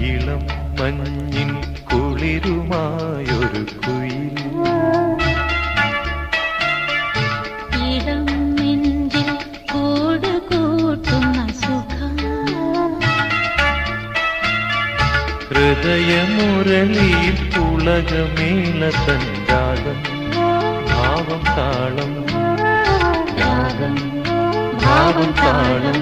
ഇളം മഞ്ഞിൻ കുളിരുമായൊരു കുയിൽ ഇടം നെഞ്ചിൽ കൂട് കൂട്ടുന്ന സുഖം ഹൃദയമുരളിയിൽ പുളകമേളതൻ രാഗം ഭാവം താളം രാഗം ഭാവം താളം